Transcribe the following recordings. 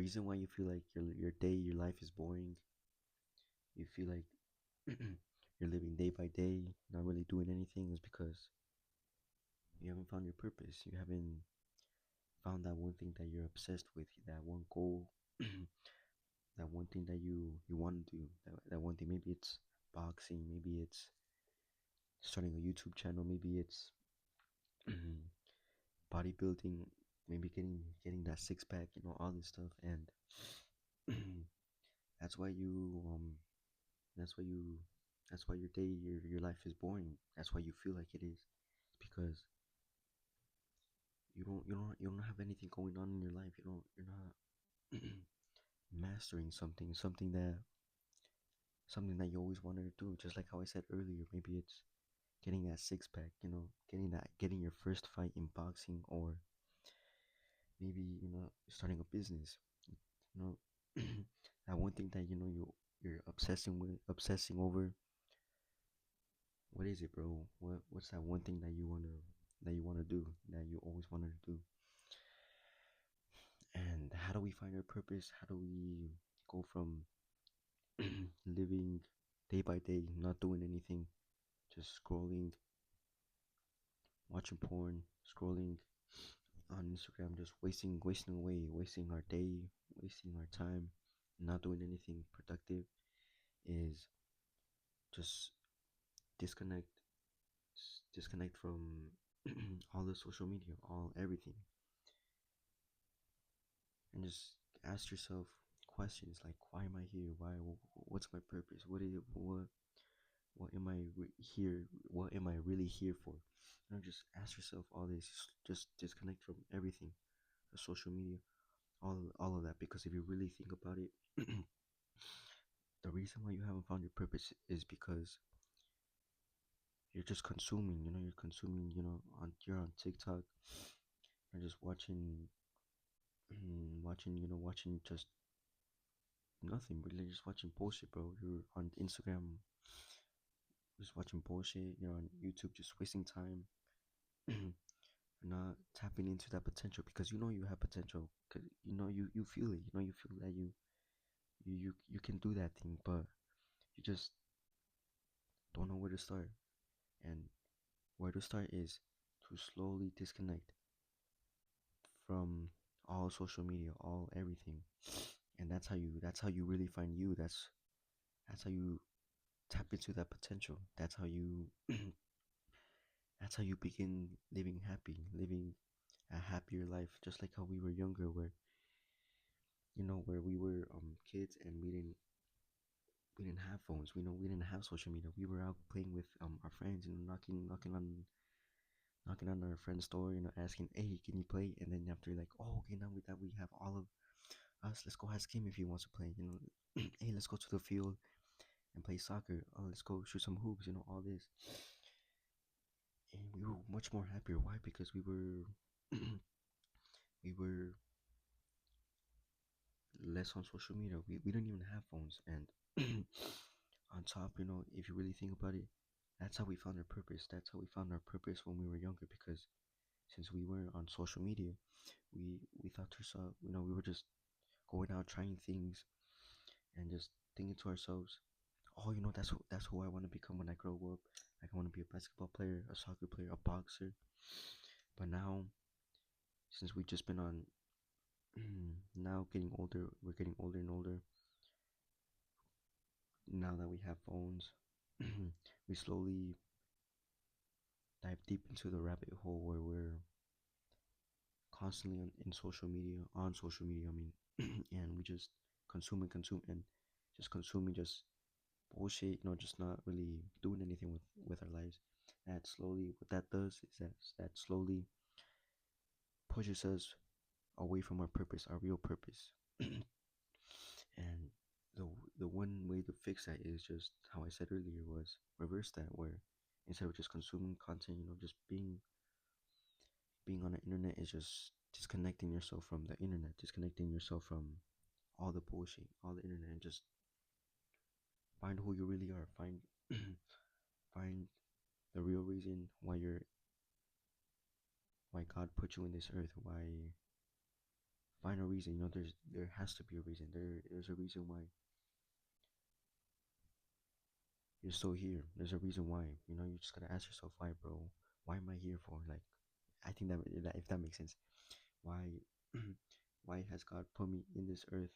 reason why you feel like your life is boring, you feel like you're living day by day, not really doing anything, is because you haven't found your purpose. You haven't found that one thing that you're obsessed with, that one goal, that one thing that you want to do. That one thing, maybe it's boxing, maybe it's starting a YouTube channel, maybe it's bodybuilding, maybe getting that six pack, all this stuff. And that's why you that's why you that's why your life is boring. That's why you feel like it is. It's because you don't have anything going on in your life. You're not mastering something that you always wanted to do. Just like how I said earlier, maybe it's getting that six pack, getting your first fight in boxing, or maybe starting a business. You know, that one thing that you're obsessing over. What is it, bro? What's that one thing that you wanna do, that you always wanted to do? And how do we find our purpose? How do we go from living day by day, not doing anything, just scrolling, watching porn, scrolling on Instagram, just wasting away, wasting our day, wasting our time, not doing anything productive, is just disconnect, disconnect from all the social media, all everything, and just ask yourself questions like, why am I here? What's my purpose? What am I here? What am I really here for? Just ask yourself all this. Just disconnect from everything, the social media, all of that. Because if you really think about it, the reason why you haven't found your purpose is because you're just consuming. You're consuming. You're on TikTok. You're just watching just nothing. Really, just watching bullshit, bro. You're on Instagram, just watching bullshit. You're on YouTube, just wasting time. Not tapping into that potential, because you have potential, because you feel it. You feel that you can do that thing, but you just don't know where to start. And where to start is to slowly disconnect from all social media, all everything. And that's how you really find you. That's how you tap into that potential. That's how you begin living happy, living a happier life, just like how we were younger, where we were kids, and we didn't have phones. We didn't have social media. We were out playing with our friends, knocking on our friend's door, asking, "Hey, can you play?" And then after, like, "Oh, okay, now that we have all of us, let's go ask him if he wants to play." Hey, let's go to the field and play soccer. Oh, let's go shoot some hoops. All this, and we were much more happier. Why? Because we were less on social media. We don't even have phones, and on top, if you really think about it, that's how we found our purpose. That's how we found our purpose when we were younger, because since we were on social media, we thought to ourselves, we were just going out trying things, and just thinking to ourselves, oh, that's who I want to become when I grow up. Like, I want to be a basketball player, a soccer player, a boxer. But now, since we've just been on, now getting older, we're getting older and older. Now that we have phones, we slowly dive deep into the rabbit hole where we're constantly on social media, I mean, and we just consume and consume, and just consuming just bullshit, just not really doing anything with our lives. That slowly, what that does is that slowly pushes us away from our purpose, our real purpose. And the the one way to fix that is just how I said earlier, was reverse that, where instead of just consuming content, just being on the internet, is just disconnecting yourself from the internet, disconnecting yourself from all the bullshit, all the internet, and just find who you really are. Find the real reason why God put you in this earth. Find a reason. There has to be a reason. There's a reason why you're still here. There's a reason why. You just gotta ask yourself why, bro. Why am I here for? Like, I think that if that makes sense, why, why has God put me in this earth?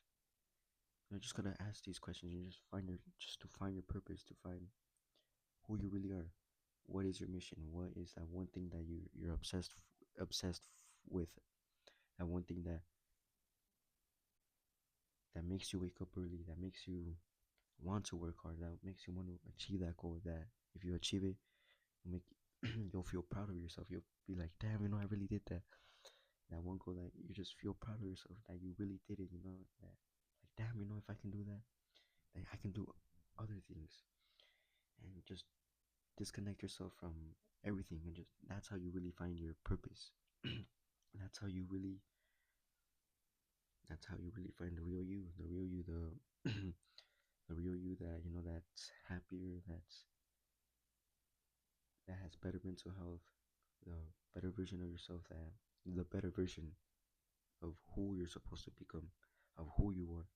Just gotta ask these questions. You just to find your purpose, to find who you really are. What is your mission? What is that one thing that you're with? That one thing that makes you wake up early. That makes you want to work hard. That makes you want to achieve that goal. That if you achieve it, you'll make you'll feel proud of yourself. You'll be like, damn, I really did that. That one goal that you just feel proud of yourself that you really did it. That like, damn, if I can do that, then I can do other things. And just disconnect yourself from everything, and just that's how you really find your purpose. that's how you really that's how you really find the real you, the real you that that's happier, that has better mental health, the better version of yourself, that the better version of who you're supposed to become, of who you are.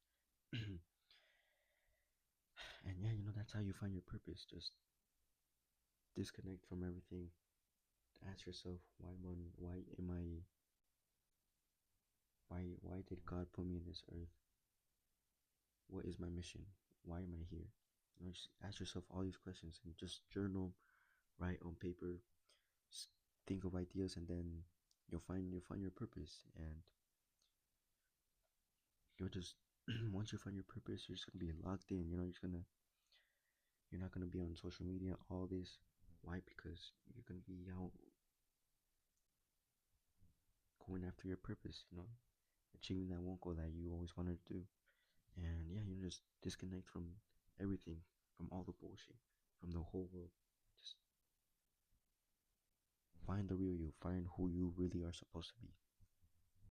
And yeah, that's how you find your purpose. Just disconnect from everything. Ask yourself, why did God put me in this earth? What is my mission? Why am I here? Just ask yourself all these questions and just journal, write on paper, think of ideas, and then you'll find your purpose. And you'll just once you find your purpose, you're just gonna be locked in. You're not gonna be on social media all this. Why? Because you're gonna be out going after your purpose. Achieving that one goal that you always wanted to do. And yeah, just disconnect from everything, from all the bullshit, from the whole world. Just find the real you, find who you really are supposed to be.